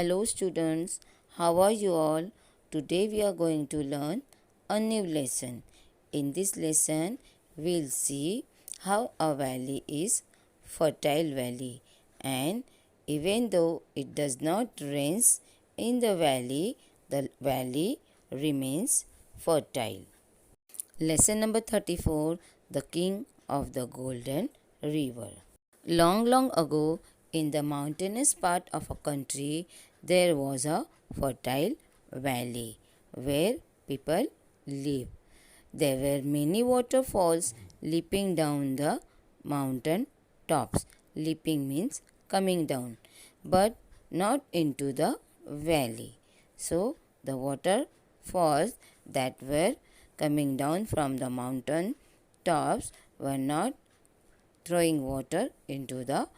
Hello students, how are you all? Today we are going to learn a new lesson. In this lesson, we'll see how a valley is fertile valley, and even though it does not rain in the valley remains fertile. Lesson number 34, The King of the Golden River. Long, long ago, in the mountainous part of a country, there was a fertile valley where people live. There were many waterfalls leaping down the mountain tops. Leaping means coming down, but not into the valley. So, the waterfalls that were coming down from the mountain tops were not throwing water into the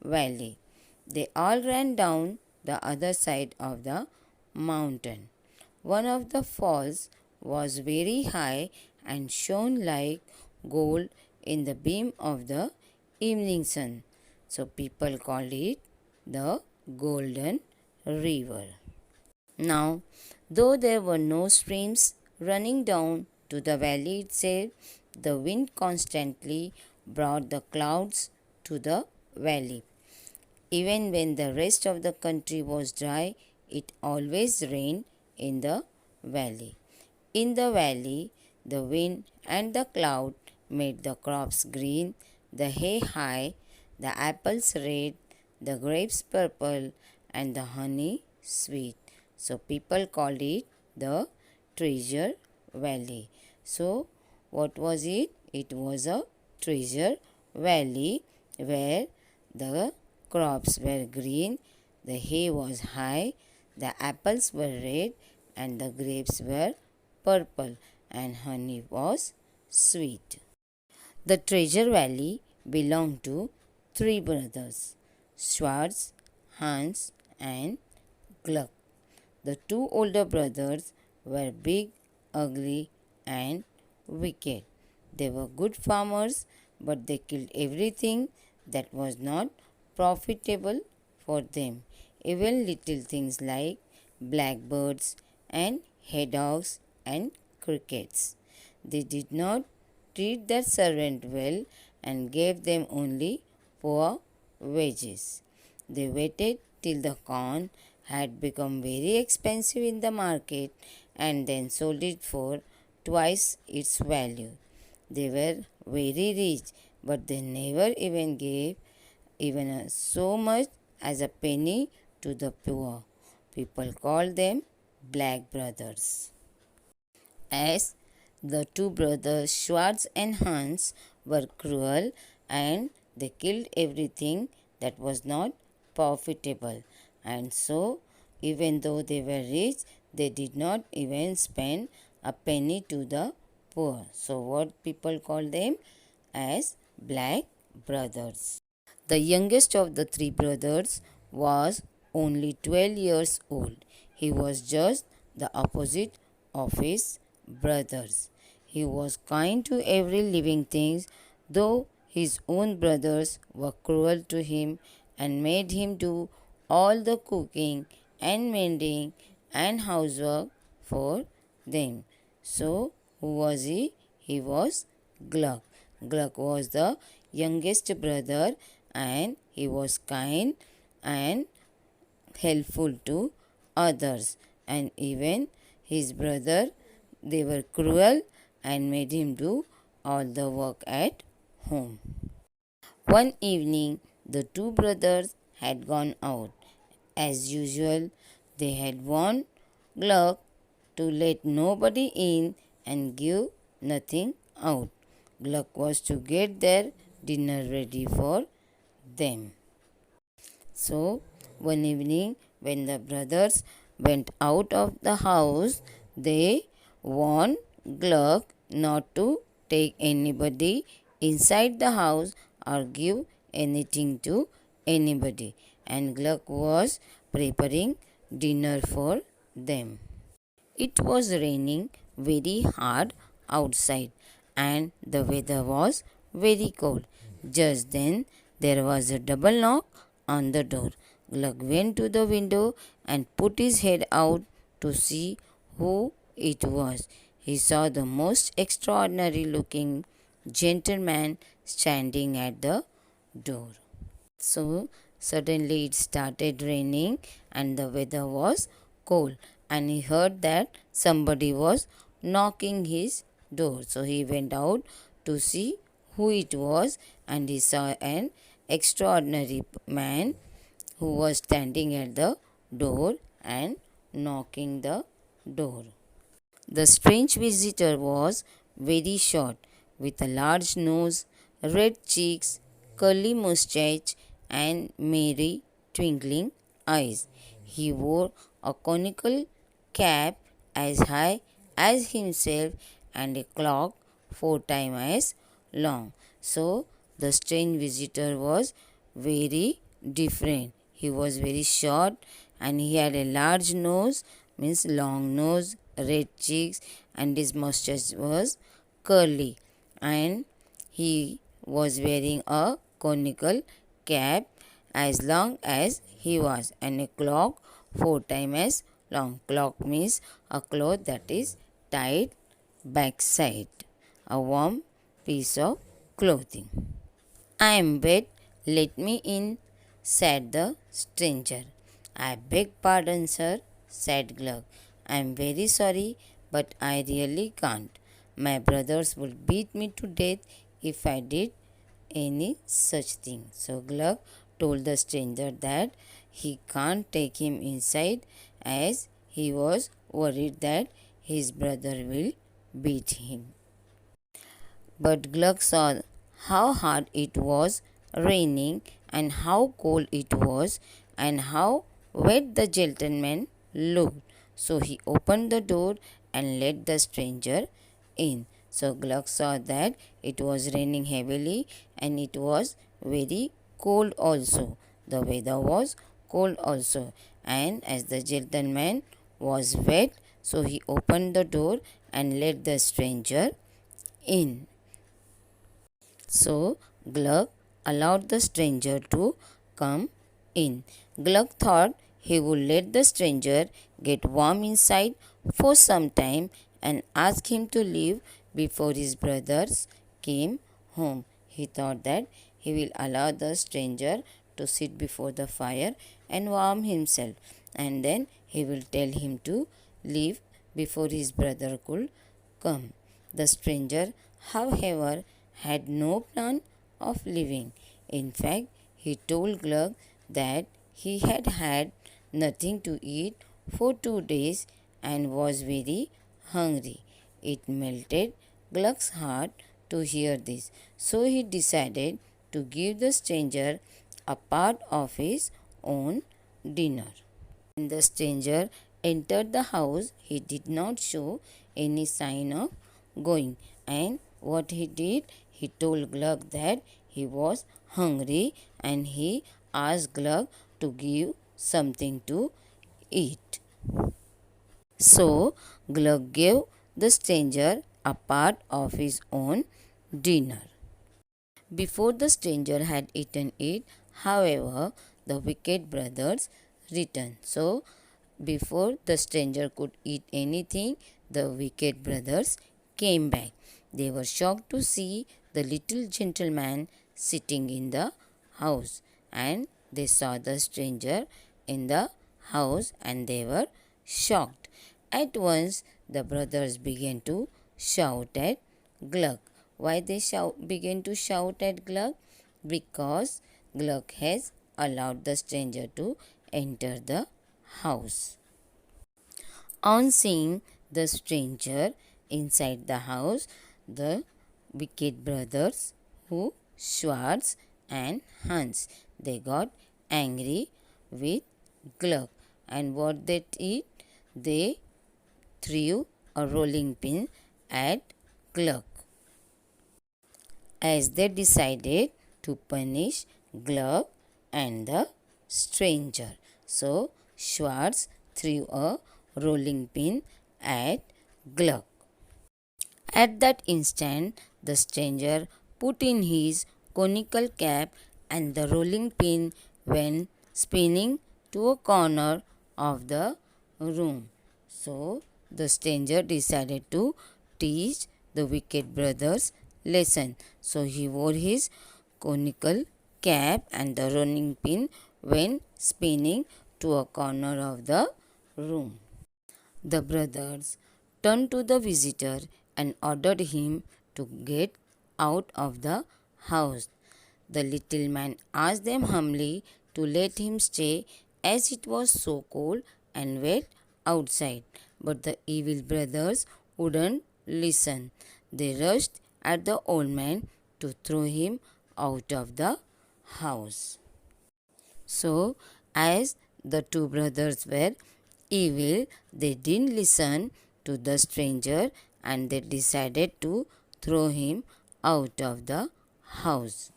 valley. They all ran down the other side of the mountain. One of the falls was very high and shone like gold in the beam of the evening sun. So people called it the Golden River. Now, though there were no streams running down to the valley itself, the wind constantly brought the clouds to the valley. Even when the rest of the country was dry, it always rained in the valley. In the valley, the wind and the cloud made the crops green, the hay high, the apples red, the grapes purple, and the honey sweet. So people called it the Treasure Valley. So what was it? It was a treasure valley where the crops were green, the hay was high, the apples were red, and the grapes were purple, and honey was sweet. The Treasure Valley belonged to three brothers, Schwartz, Hans, and Gluck. The two older brothers were big, ugly, and wicked. They were good farmers, but they killed everything that was not profitable for them, even little things like blackbirds and hedgehogs and crickets. They did not treat their servant well and gave them only poor wages. They waited till the corn had become very expensive in the market and then sold it for twice its value. They were very rich, but they never even gave even so much as a penny to the poor. People called them black brothers. As the two brothers Schwartz and Hans were cruel and they killed everything that was not profitable, and so even though they were rich, they did not even spend a penny to the poor. So what people call them as black brothers. The youngest of the three brothers was only 12 years old. He was just the opposite of his brothers. He was kind to every living thing, though his own brothers were cruel to him and made him do all the cooking and mending and housework for them. So, who was he? He was Gluck. Gluck was the youngest brother and he was kind and helpful to others, and even his brother, they were cruel and made him do all the work at home. One evening, the two brothers had gone out. As usual, they had warned Gluck to let nobody in and give nothing out. Gluck was to get their dinner ready for them. So, one evening, when the brothers went out of the house, they warned Gluck not to take anybody inside the house or give anything to anybody, and Gluck was preparing dinner for them. It was raining very hard outside and the weather was very cold. Just then there was a double knock on the door. Glug went to the window and put his head out to see who it was. He saw the most extraordinary looking gentleman standing at the door. So suddenly it started raining and the weather was cold, and he heard that somebody was knocking his door. So he went out to see who it was, and he saw an extraordinary man who was standing at the door and knocking the door. The strange visitor was very short, with a large nose, red cheeks, curly mustache, and merry twinkling eyes. He wore a conical cap as high as himself and a cloak 4 times as long. So the strange visitor was very different. He was very short and he had a large nose, means long nose, red cheeks, and his mustache was curly, and he was wearing a conical cap as long as he was, and a cloak 4 times as long. Cloak means a cloth that is tied backside, a warm piece of clothing. I am wet, let me in, said the stranger. I beg pardon, sir, said Glug. I am very sorry, but I really can't. My brothers would beat me to death if I did any such thing. So Glug told the stranger that he can't take him inside, as he was worried that his brother will beat him. But Glug saw how hard it was raining and how cold it was and how wet the gentleman looked. So he opened the door and let the stranger in. So Glug saw that it was raining heavily and it was very cold also. The weather was cold also. And as the gentleman was wet, so he opened the door and let the stranger in. So Glug allowed the stranger to come in. Glug thought he would let the stranger get warm inside for some time and ask him to leave before his brothers came home. He thought that he will allow the stranger to sit before the fire and warm himself, and then he will tell him to leave before his brother could come. The stranger, however, had no plan of leaving. In fact, he told Glug that he had had nothing to eat for 2 days and was very hungry. It melted Glug's heart to hear this, so he decided to give the stranger a part of his own dinner. When the stranger entered the house, he did not show any sign of going. And what he did, he told Glug that he was hungry and he asked Glug to give something to eat. So Glug gave the stranger a part of his own dinner. Before the stranger had eaten it, however, the wicked brothers returned. So, before the stranger could eat anything, the wicked brothers came back. They were shocked to see the little gentleman sitting in the house, and they saw the stranger in the house and they were shocked. At once, the brothers began to shout at Glug. Why they began to shout at Glug? Because Glug has allowed the stranger to enter the house. On seeing the stranger inside the house, the wicked brothers, who Schwartz and Hans, they got angry with Glug, and what they did, they threw a rolling pin at Glug, as they decided to punish Glug and the stranger. So Schwartz threw a rolling pin at Glug. At that instant, the stranger put in his conical cap and the rolling pin went spinning to a corner of the room. So the stranger decided to teach the wicked brothers lesson. So he wore his conical cap and the running pin when spinning to a corner of the room. The brothers turned to the visitor and ordered him to get out of the house. The little man asked them humbly to let him stay as it was so cold and wet outside. But the evil brothers wouldn't listen. They rushed at the old man to throw him out of the house. So, as the two brothers were evil, they didn't listen to the stranger and they decided to throw him out of the house.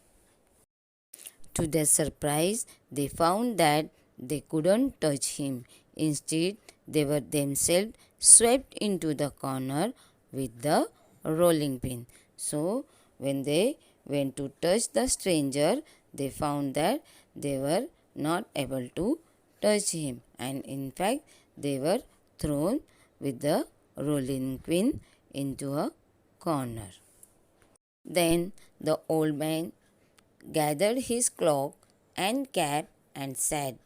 To their surprise, they found that they couldn't touch him. Instead, they were themselves swept into the corner with the rolling pin. So, when they went to touch the stranger, they found that they were not able to touch him, and in fact, they were thrown with the rolling pin into a corner. Then the old man gathered his cloak and cap and said,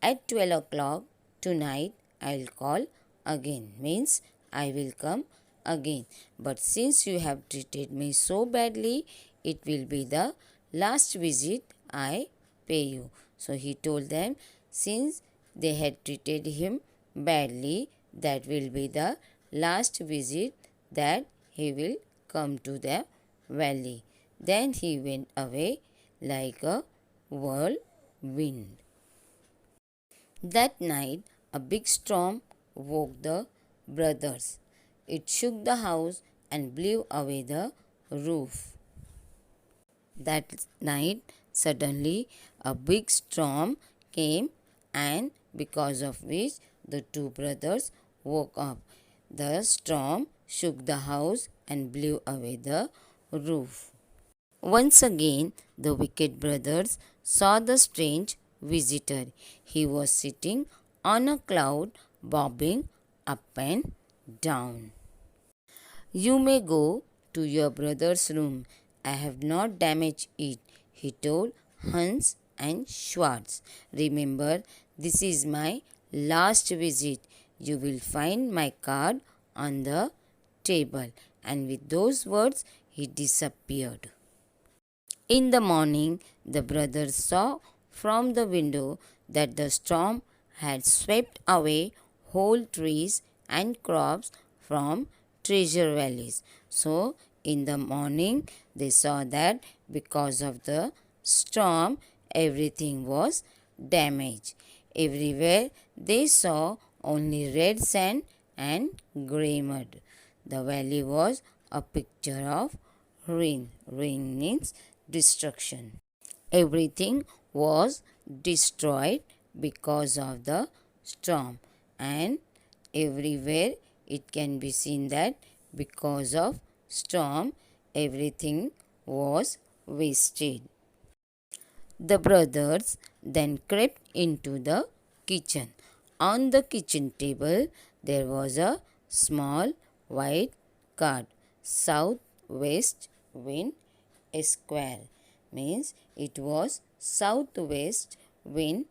"At 12 o'clock tonight I'll call again," means I will come again. "But since you have treated me so badly, it will be the last visit I pay you." So he told them, since they had treated him badly, that will be the last visit that he will come to the valley. Then he went away like a whirlwind. That night, a big storm woke the brothers. It shook the house and blew away the roof. That night, suddenly, a big storm came, and because of which the two brothers woke up. The storm shook the house and blew away the roof. Once again, the wicked brothers saw the strange visitor. He was sitting on a cloud, bobbing up and down. "You may go to your brother's room. I have not damaged it," he told Hans and Schwartz. "Remember, this is my last visit. You will find my card on the table." And with those words, he disappeared. In the morning, the brothers saw from the window that the storm had swept away whole trees and crops from treasure valleys. So, in the morning, they saw that because of the storm, everything was damaged. Everywhere they saw only red sand and grey mud. The valley was a picture of ruin. Ruin means destruction. Everything was destroyed because of the storm, and everywhere it can be seen that because of storm everything was wasted. The brothers then crept into the kitchen. On the kitchen table there was a small white card. Southwest wind square, means it was southwest wind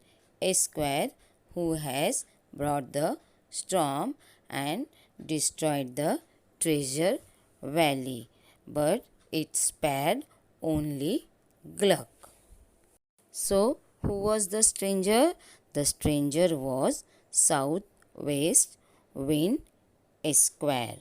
square who has brought the storm and destroyed the treasure valley, but it spared only Gluck. So, who was the stranger? The stranger was Southwest Wind Square.